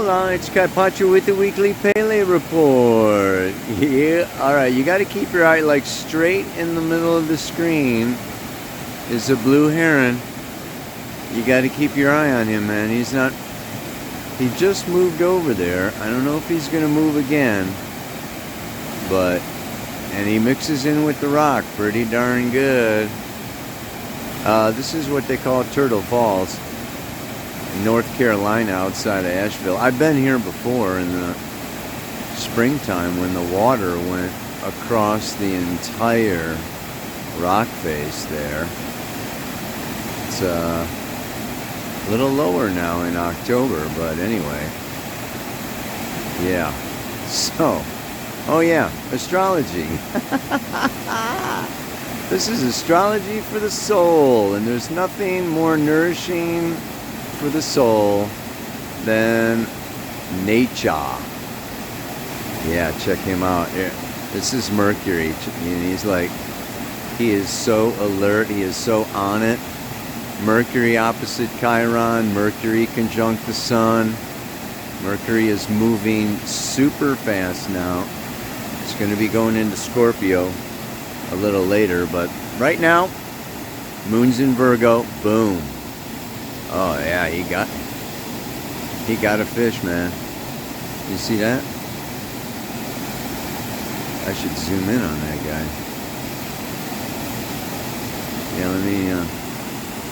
Hola, it's Carpaccio with the weekly Pele report. Yeah, alright, you gotta keep your eye like straight in the middle of the screen is a blue heron. You gotta keep your eye on him, man. He just moved over there. I don't know if he's gonna move again, and he mixes in with the rock pretty darn good. This is what they call Turtle Falls, North Carolina, outside of Asheville. I've been here before in the springtime when the water went across the entire rock face there. It's a little lower now in October, but anyway. Yeah. So, oh yeah, astrology. This is astrology for the soul, and there's nothing more nourishing for the soul than nature. Yeah, check him out. This is Mercury, and he is so alert, he is so on it. Mercury opposite Chiron, Mercury conjunct the sun. Mercury is moving super fast now. It's going to be going into Scorpio a little later, but right now, Moon's in Virgo. Boom. Oh yeah, he got a fish, man. You see that? I should zoom in on that guy. Yeah,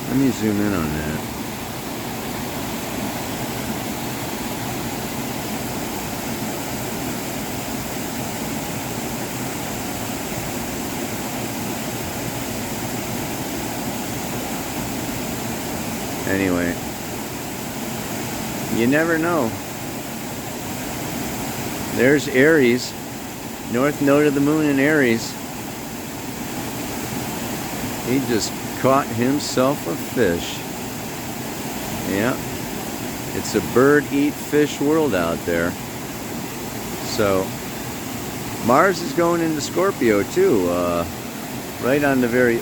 let me zoom in on that. Anyway, you never know. There's Aries, north node of the moon in Aries. He just caught himself a fish. Yeah, it's a bird eat fish world out there. So Mars is going into Scorpio too, right on the very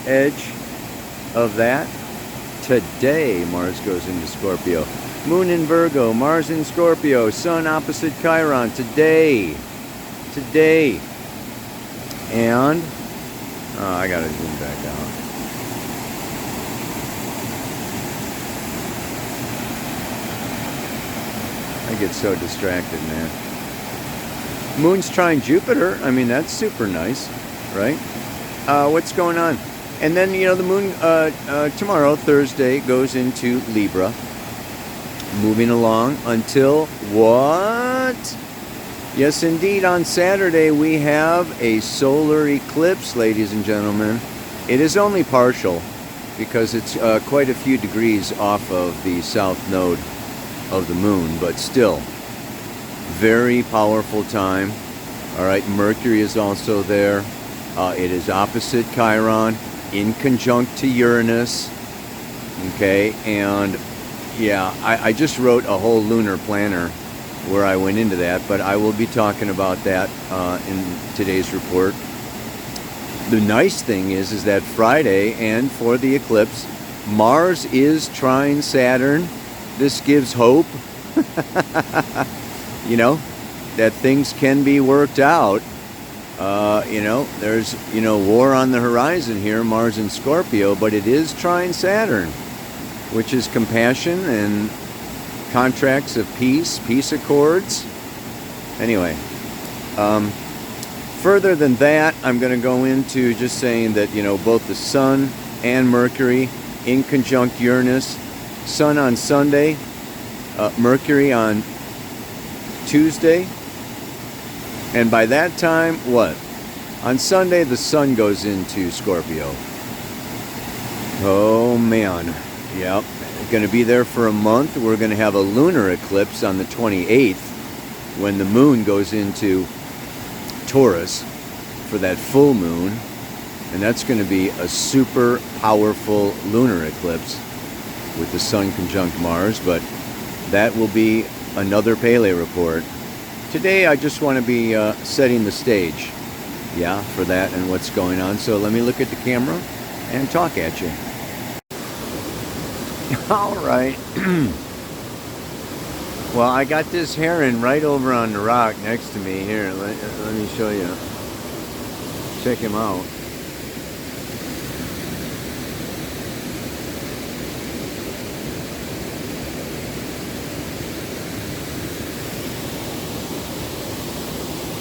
edge of that. Today, Mars goes into Scorpio. Moon in Virgo, Mars in Scorpio, Sun opposite Chiron. Today. And, I gotta zoom back out. I get so distracted, man. Moon's trine Jupiter. I mean, that's super nice, right? What's going on? And then, the moon tomorrow, Thursday, goes into Libra. Moving along until what? Yes, indeed, on Saturday we have a solar eclipse, ladies and gentlemen. It is only partial because it's quite a few degrees off of the south node of the moon, but still, very powerful time. All right, Mercury is also there. It is opposite Chiron, inconjunct to Uranus, okay, and yeah, I just wrote a whole lunar planner where I went into that, but I will be talking about that in today's report. The nice thing is that Friday, and for the eclipse, Mars is trine Saturn. This gives hope, that things can be worked out. There's, war on the horizon here, Mars and Scorpio, but it is trine Saturn, which is compassion and contracts of peace accords. Anyway, further than that, I'm going to go into just saying that, both the Sun and Mercury in conjunct Uranus, Sun on Sunday, Mercury on Tuesday. And by that time, what? On Sunday, the Sun goes into Scorpio. Oh, man. Yep. Going to be there for a month. We're going to have a lunar eclipse on the 28th when the moon goes into Taurus for that full moon. And that's going to be a super powerful lunar eclipse with the Sun conjunct Mars. But that will be another Pele report. Today I just want to be setting the stage, for that and what's going on. So let me look at the camera and talk at you. All right. Well, I got this heron right over on the rock next to me. Here, let me show you. Check him out.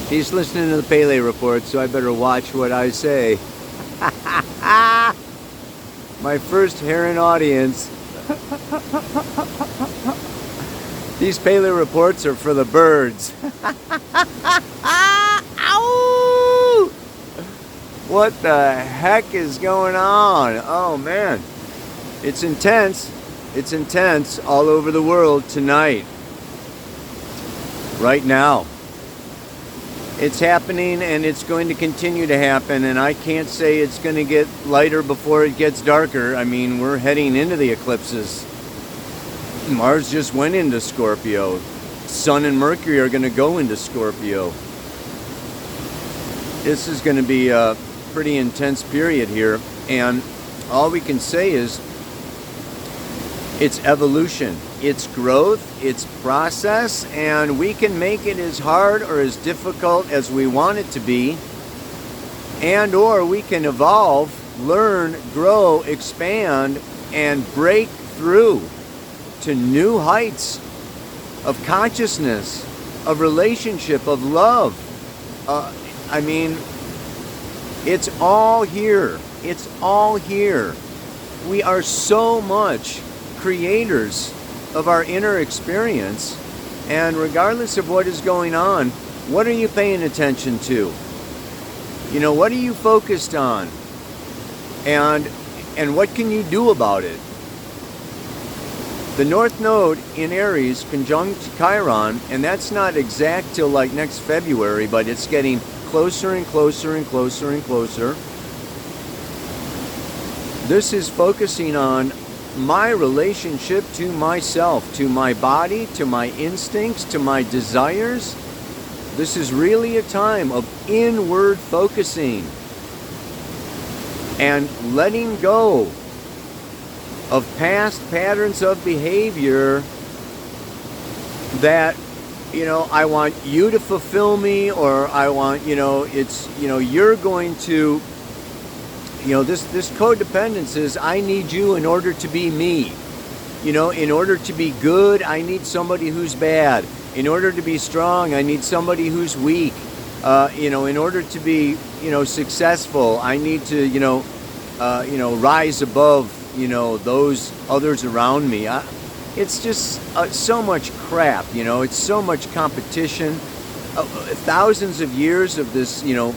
He's listening to the Pele report, so I better watch what I say. My first heron audience. These Pele reports are for the birds. Ow! What the heck is going on? Oh man. It's intense. It's intense all over the world tonight. Right now. It's happening and it's going to continue to happen, and I can't say it's going to get lighter before it gets darker. I mean, we're heading into the eclipses. Mars just went into Scorpio. Sun and Mercury are going to go into Scorpio. This is going to be a pretty intense period here, and all we can say is it's evolution, it's growth, it's process, and we can make it as hard or as difficult as we want it to be, and or we can evolve, learn, grow, expand, and break through to new heights of consciousness, of relationship, of love. I mean, it's all here. It's all here. We are so much creators of our inner experience, and regardless of what is going on, what are you paying attention to? You know, what are you focused on? And what can you do about it? The North Node in Aries conjunct Chiron, and that's not exact till like next February, but it's getting closer and closer and closer and closer. This is focusing on my relationship to myself, to my body, to my instincts, to my desires. This is really a time of inward focusing and letting go of past patterns of behavior that, you know, I want you to fulfill me, or I want, you know, it's, you know, you're going to, you know, this codependence is I need you in order to be me. You know, in order to be good, I need somebody who's bad. In order to be strong, I need somebody who's weak. You know, in order to be, you know, successful, I need to, you know, rise above, you know, those others around me. It's just so much crap, you know. It's so much competition. Thousands of years of this, you know,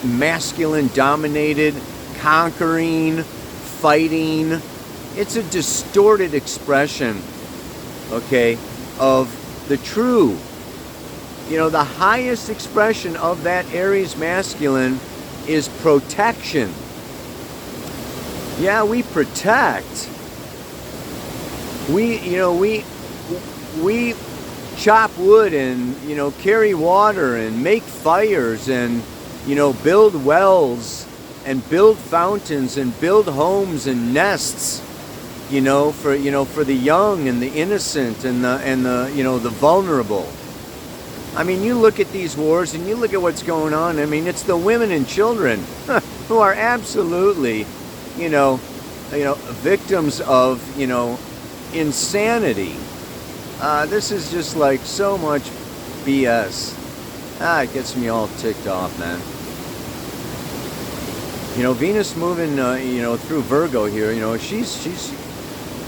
masculine dominated, conquering, fighting. It's a distorted expression, okay, of the true, you know, the highest expression of that Aries masculine is protection. Yeah, we protect. We, you know, we chop wood and, you know, carry water and make fires and, you know, build wells and build fountains and build homes and nests, you know, for the young and the innocent and the you know, the vulnerable. I mean, you look at these wars and you look at what's going on. I mean, it's the women and children who are absolutely, you know, victims of, you know, insanity. This is just like so much BS. It gets me all ticked off, man. You know, Venus moving, you know, through Virgo here. You know, she's.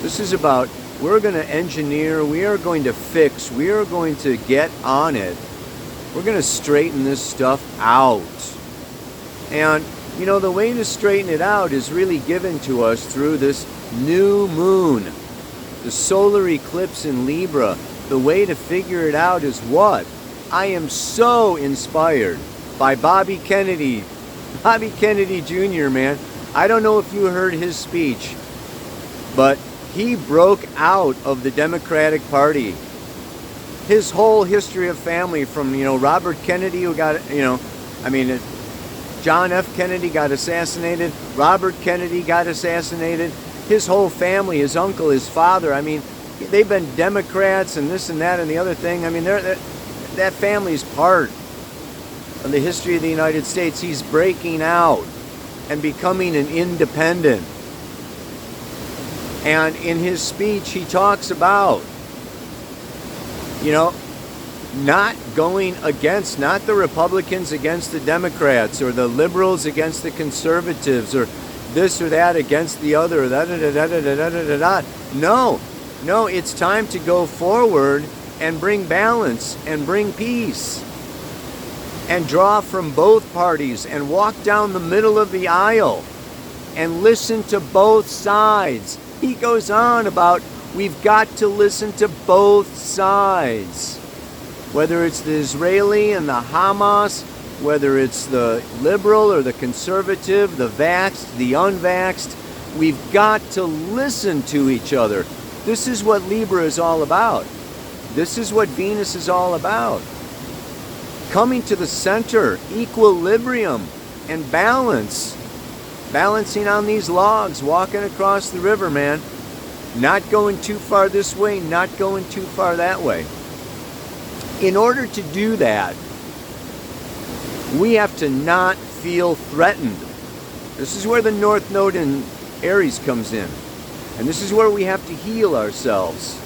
This is about, we're going to engineer. We are going to fix. We are going to get on it. We're going to straighten this stuff out. And you know, the way to straighten it out is really given to us through this new moon, the solar eclipse in Libra. The way to figure it out is what? I am so inspired by Bobby Kennedy Jr., man. I don't know if you heard his speech, but he broke out of the Democratic Party. His whole history of family from, you know, Robert Kennedy, who got, you know, I mean, John F. Kennedy got assassinated. Robert Kennedy got assassinated. His whole family, his uncle, his father. I mean, they've been Democrats and this and that and the other thing. I mean, that family's part of the history of the United States. He's breaking out and becoming an independent. And in his speech, he talks about, not going against, not the Republicans against the Democrats, or the liberals against the conservatives, or this or that against the other. No, it's time to go forward and bring balance and bring peace and draw from both parties and walk down the middle of the aisle and listen to both sides. He goes on about we've got to listen to both sides. Whether it's the Israeli and the Hamas, whether it's the liberal or the conservative, the vaxxed, the unvaxxed, we've got to listen to each other. This is what Libra is all about. This is what Venus is all about. Coming to the center, equilibrium and balance. Balancing on these logs, walking across the river, man. Not going too far this way, not going too far that way. In order to do that, we have to not feel threatened. This is where the North Node in Aries comes in. And this is where we have to heal ourselves,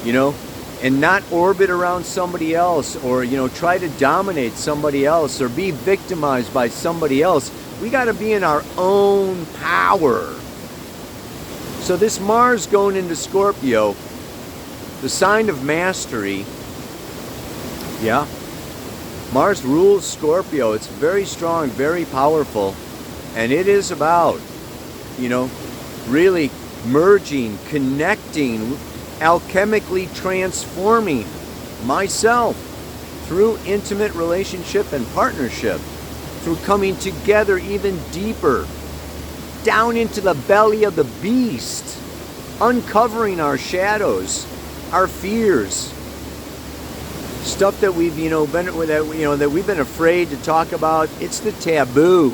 and not orbit around somebody else, or, try to dominate somebody else, or be victimized by somebody else. We got to be in our own power. So this Mars going into Scorpio, the sign of mastery, Mars rules Scorpio. It's very strong, very powerful, and it is about, really merging, connecting, alchemically transforming myself through intimate relationship and partnership, through coming together even deeper, down into the belly of the beast, uncovering our shadows, our fears, stuff that we've that we've been afraid to talk about. It's the taboo.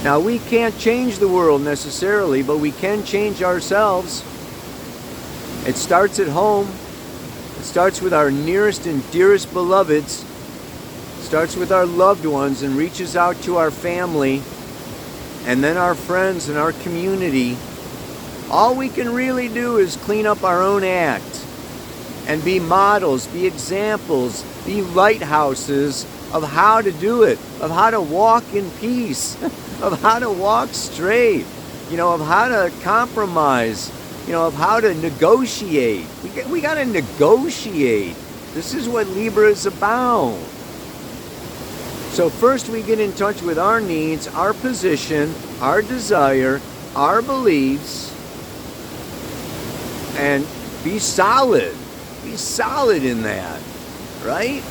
Now, we can't change the world necessarily, but we can change ourselves. It starts at home. It starts with our nearest and dearest beloveds. It starts with our loved ones and reaches out to our family, and then our friends and our community. All we can really do is clean up our own act and be models, be examples, be lighthouses of how to do it, of how to walk in peace, of how to walk straight, of how to compromise, of how to negotiate. We got to negotiate. This is what Libra is about. So first we get in touch with our needs, our position, our desire, our beliefs, and be solid. Be solid in that, right?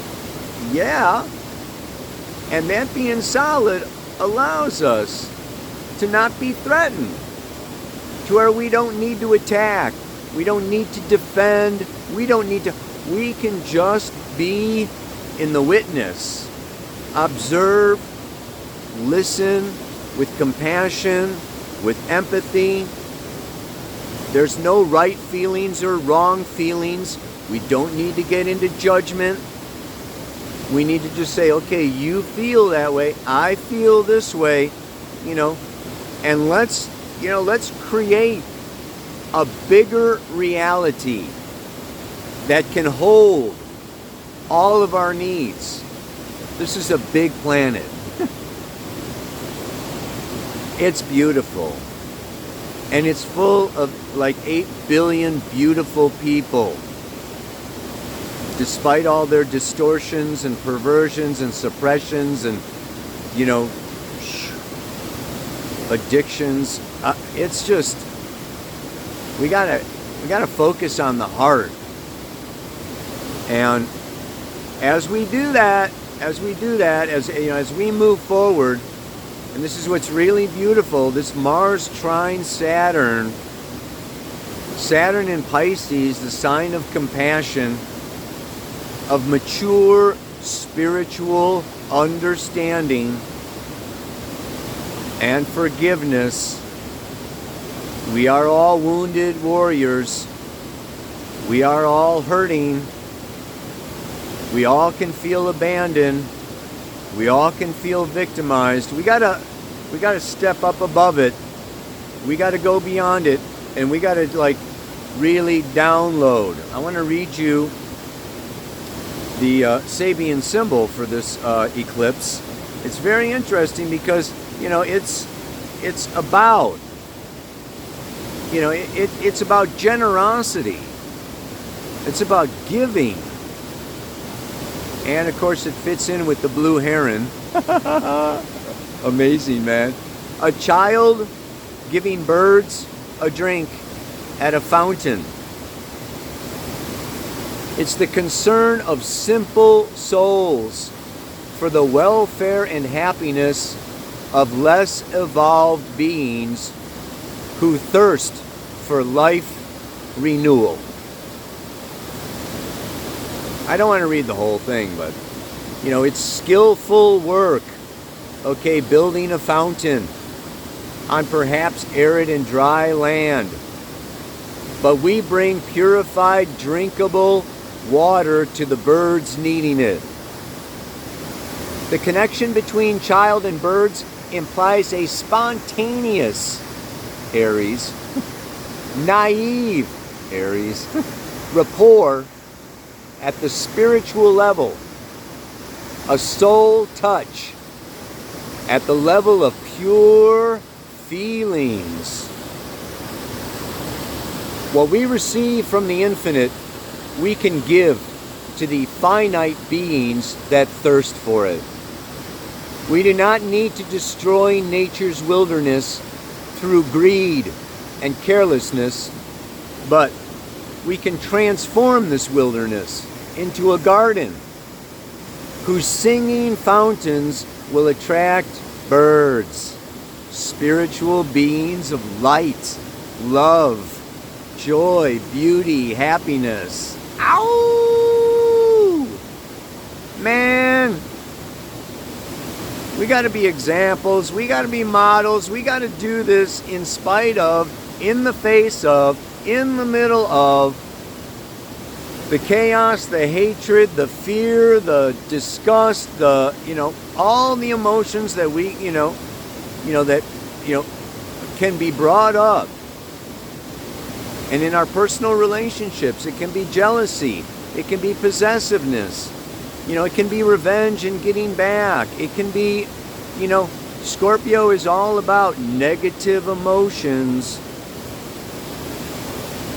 Yeah. And that being solid allows us to not be threatened, to where we don't need to attack, we don't need to defend, we can just be in the witness, observe, listen with compassion, with empathy. There's no right feelings or wrong feelings. We don't need to get into judgment. We need to just say, okay, you feel that way, I feel this way, and let's create a bigger reality that can hold all of our needs. This is a big planet. It's beautiful. And it's full of like 8 billion beautiful people. Despite all their distortions and perversions and suppressions and, addictions, it's just, we gotta focus on the heart. And as we do that, as we move forward, and this is what's really beautiful, this Mars trine Saturn in Pisces, the sign of compassion, of mature spiritual understanding and forgiveness, We are all wounded warriors. We are all hurting. We all can feel abandoned. We all can feel victimized. We gotta step up above it. We gotta go beyond it, and we gotta like really download. I want to read you the Sabian symbol for this eclipse. It's very interesting because it's about it's about generosity. It's about giving. And of course it fits in with the blue heron. Amazing, man. A child giving birds a drink at a fountain. It's the concern of simple souls for the welfare and happiness of less evolved beings who thirst for life renewal. I don't want to read the whole thing, but it's skillful work, okay, building a fountain on perhaps arid and dry land. But we bring purified, drinkable water to the birds needing it. The connection between child and birds implies a spontaneous Aries, naive Aries, rapport at the spiritual level, a soul touch at the level of pure feelings. What we receive from the infinite, we can give to the finite beings that thirst for it. We do not need to destroy nature's wilderness through greed and carelessness, but we can transform this wilderness into a garden whose singing fountains will attract birds, spiritual beings of light, love, joy, beauty, happiness. Ow! Man! We got to be examples. We got to be models. We got to do this in spite of, in the face of, in the middle of the chaos, the hatred, the fear, the disgust, the, all the emotions that we, can be brought up. And in our personal relationships, it can be jealousy. It can be possessiveness. It can be revenge and getting back. It can be, Scorpio is all about negative emotions.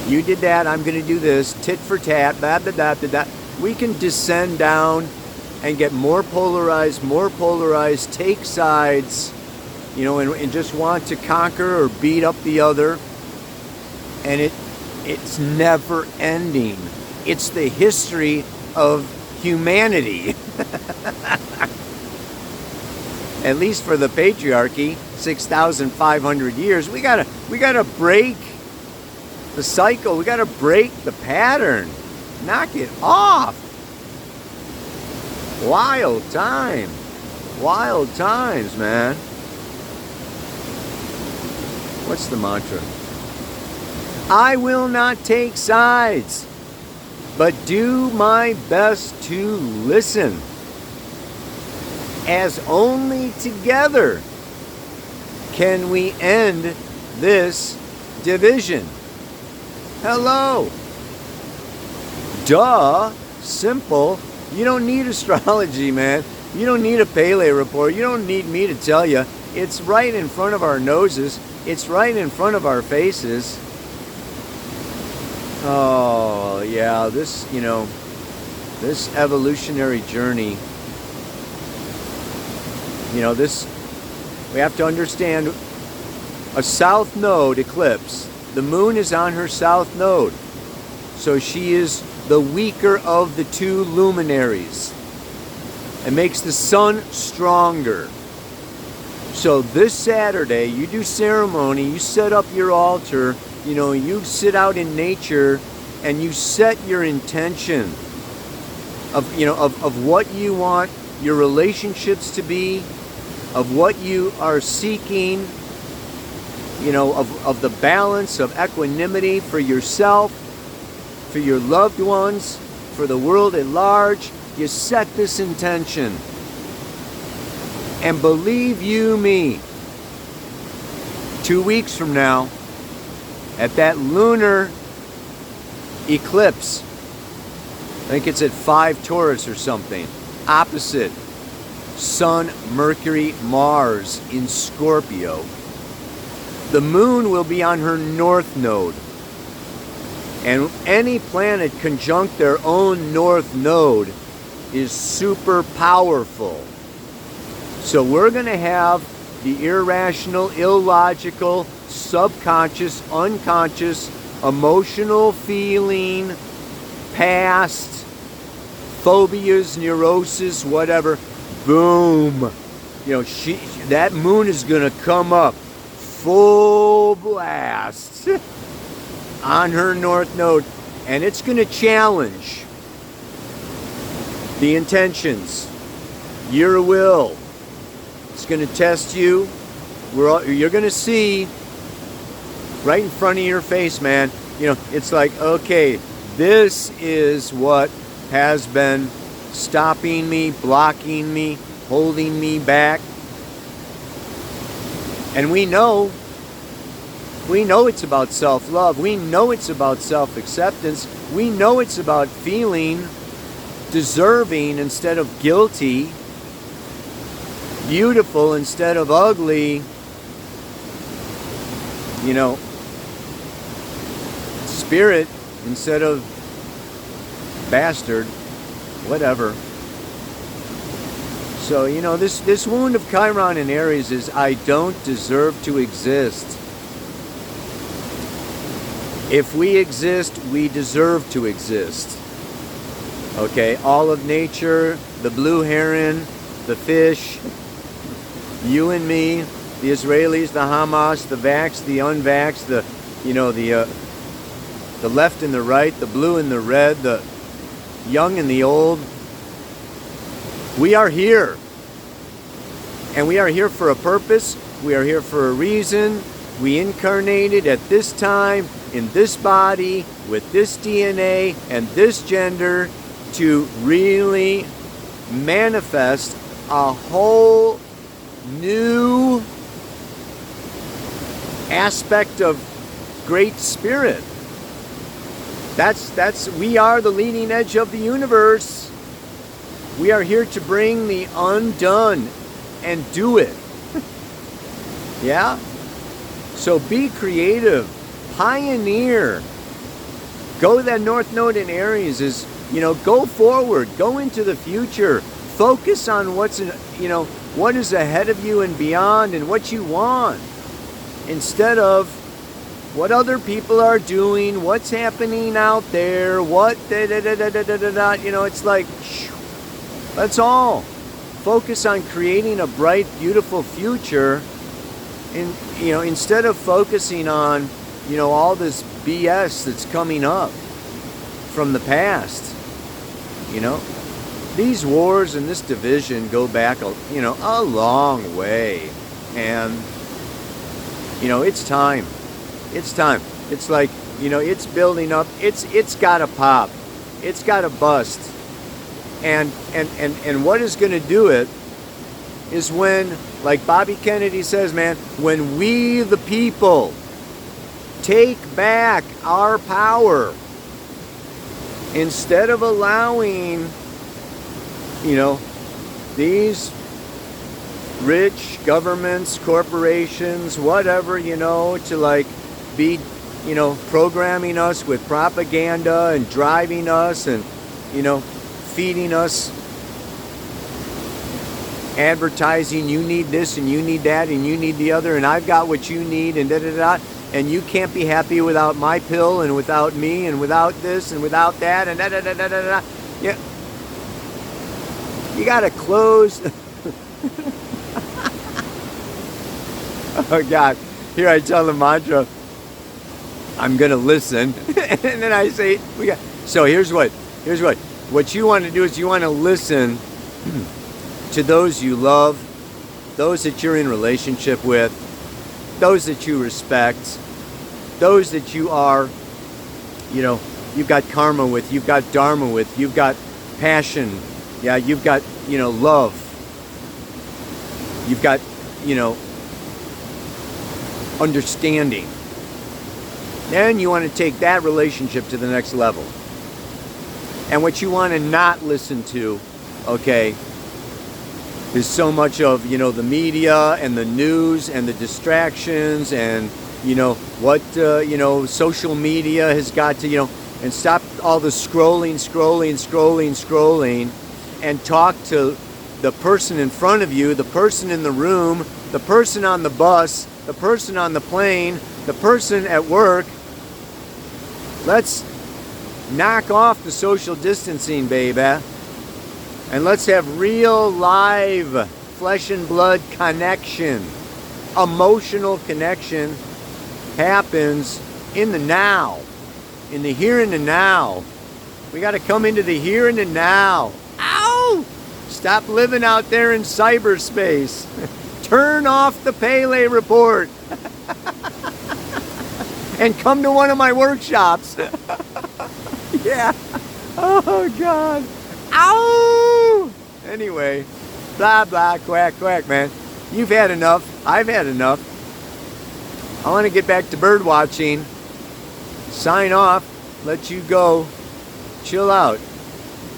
You did that, I'm going to do this, tit for tat, blah, blah, blah, blah, blah. We can descend down and get more polarized, take sides, and just want to conquer or beat up the other. And it's never ending. It's the history of humanity. At least for the patriarchy, 6,500 years. We gotta break the cycle. We gotta break the pattern. Knock it off. Wild time. Wild times, man. What's the mantra? I will not take sides, but do my best to listen, as only together can we end this division. Hello. Duh. Simple. You don't need astrology, man. You don't need a Pele report. You don't need me to tell you. It's right in front of our noses. It's right in front of our faces. Oh, yeah, this evolutionary journey, we have to understand a south node eclipse. The moon is on her south node. So she is the weaker of the two luminaries. It makes the sun stronger. So this Saturday, you do ceremony, you set up your altar, you sit out in nature and you set your intention of what you want your relationships to be, of what you are seeking, of the balance of equanimity for yourself, for your loved ones, for the world at large. You set this intention. And believe you me, 2 weeks from now, at that lunar eclipse, I think it's at 5 Taurus or something, opposite Sun, Mercury, Mars in Scorpio, the moon will be on her north node. And any planet conjunct their own north node is super powerful. So we're going to have the irrational, illogical, subconscious, unconscious, emotional feeling, past, phobias, neurosis, whatever. Boom. That moon is going to come up full blast on her north node, and it's going to challenge the intentions, your will. It's going to test you. You're going to see right in front of your face, man. It's like, okay, this is what has been stopping me, blocking me, holding me back. And we know it's about self-love. We know it's about self-acceptance. We know it's about feeling deserving instead of guilty, beautiful instead of ugly, spirit instead of bastard, whatever. So, this wound of Chiron in Aries is, I don't deserve to exist. If we exist, we deserve to exist. Okay, all of nature, the blue heron, the fish, you and me, the Israelis, the Hamas, the vax, the unvax, the left and the right, the blue and the red, the young and the old. We are here. And we are here for a purpose. We are here for a reason. We incarnated at this time, in this body, with this DNA and this gender, to really manifest a whole new aspect of great spirit. We are the leading edge of the universe. We are here to bring the undone and do it. Yeah? So be creative. Pioneer. Go to that north node in Aries is, go forward. Go into the future. Focus on what is ahead of you and beyond and what you want. Instead of what other people are doing, what's happening out there, it's like, that's all. Focus on creating a bright, beautiful future, and instead of focusing on all this BS that's coming up from the past. These wars and this division go back a long way, and it's time. It's time. It's like, it's building up. It's got to pop. It's got to bust. And what is going to do it is when, like Bobby Kennedy says, man, when we the people take back our power, instead of allowing, these rich governments, corporations, whatever, to be, programming us with propaganda and driving us and, feeding us, advertising, you need this and you need that and you need the other and I've got what you need and da-da-da, and you can't be happy without my pill and without me and without this and without that and da-da-da-da-da-da. Yeah. You gotta close. Oh God, here I tell the mantra, I'm gonna listen. And then I say, so here's what you want to do is you want to listen to those you love, those that you're in relationship with, those that you respect, those that you are, you know, you've got karma with, you've got dharma with, you've got passion, yeah, you've got, you know, love, you've got, you know, understanding. Then you want to take that relationship to the next level. And what you want to not listen to, okay, is so much of, you know, the media and the news and the distractions and, you know, what, you know, social media has got to, you know, and stop all the scrolling, and talk to the person in front of you, the person in the room, the person on the bus, the person on the plane, the person at work. Let's knock off the social distancing, baby. And let's have real live flesh and blood connection. Emotional connection happens in the now, in the here and the now. We got to come into the here and the now. Ow! Stop living out there in cyberspace. Turn off the Pele report. And come to one of my workshops. Yeah. Oh, God. Ow! Anyway, blah, blah, quack, quack, man. You've had enough. I've had enough. I want to get back to bird watching. Sign off. Let you go. Chill out.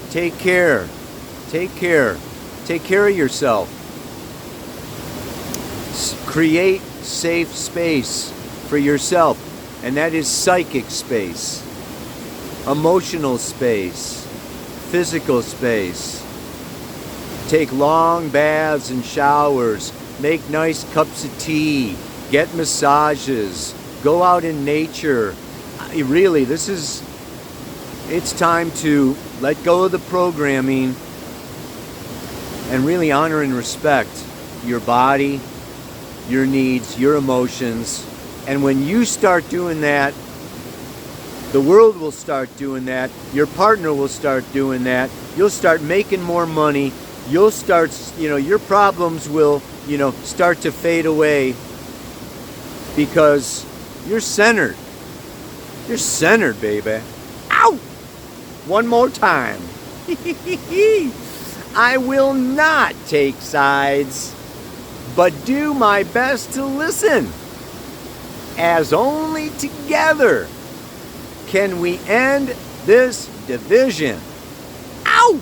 Take care. Take care. Take care of yourself. Create safe space for yourself. And that is psychic space, emotional space, physical space. Take long baths and showers. Make nice cups of tea. Get massages. Go out in nature. Really, it's time to let go of the programming and really honor and respect your body, your needs, your emotions. And when you start doing that, the world will start doing that. Your partner will start doing that. You'll start making more money. You'll start, you know, your problems will, you know, start to fade away because you're centered. You're centered, baby. Ow! One more time. I will not take sides, but do my best to listen. As only together can we end this division. Ow!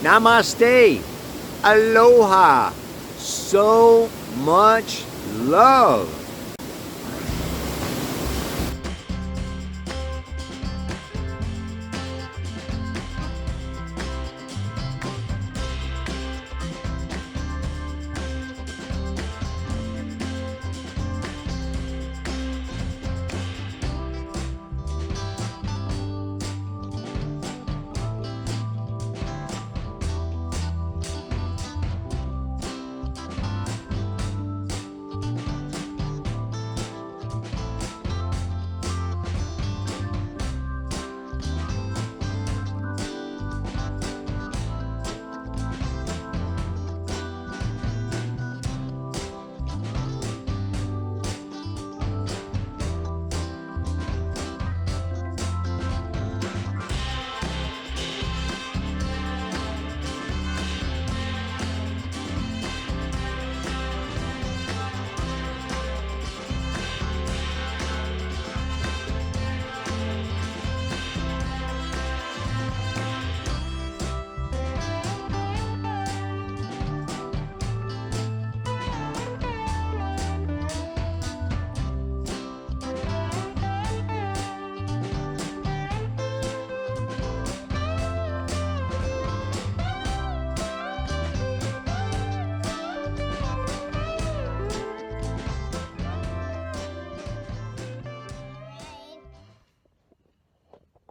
Namaste. Aloha. So much love.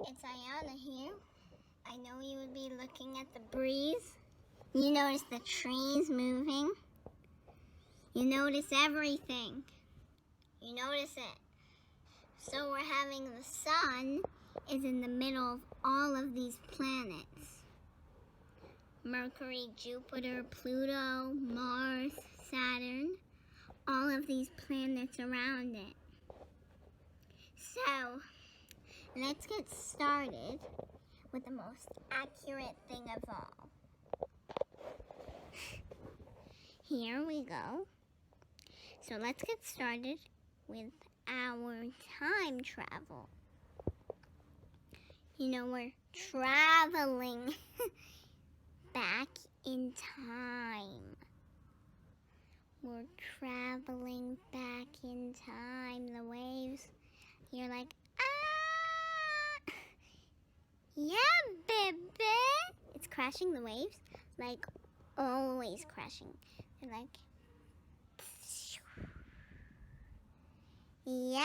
It's Ayana here. I know you would be looking at the breeze. You notice the trees moving. You notice everything. You notice it. So we're having the sun is in the middle of all of these planets. Mercury, Jupiter, Pluto, Mars, Saturn, all of these planets around it. So, let's get started with the most accurate thing of all. Here we go. So let's get started with our time travel. You know, we're traveling back in time. We're traveling back in time. The waves, you're like, ah! Yeah, baby! It's crashing, the waves. Like, always crashing. They're like, yeah,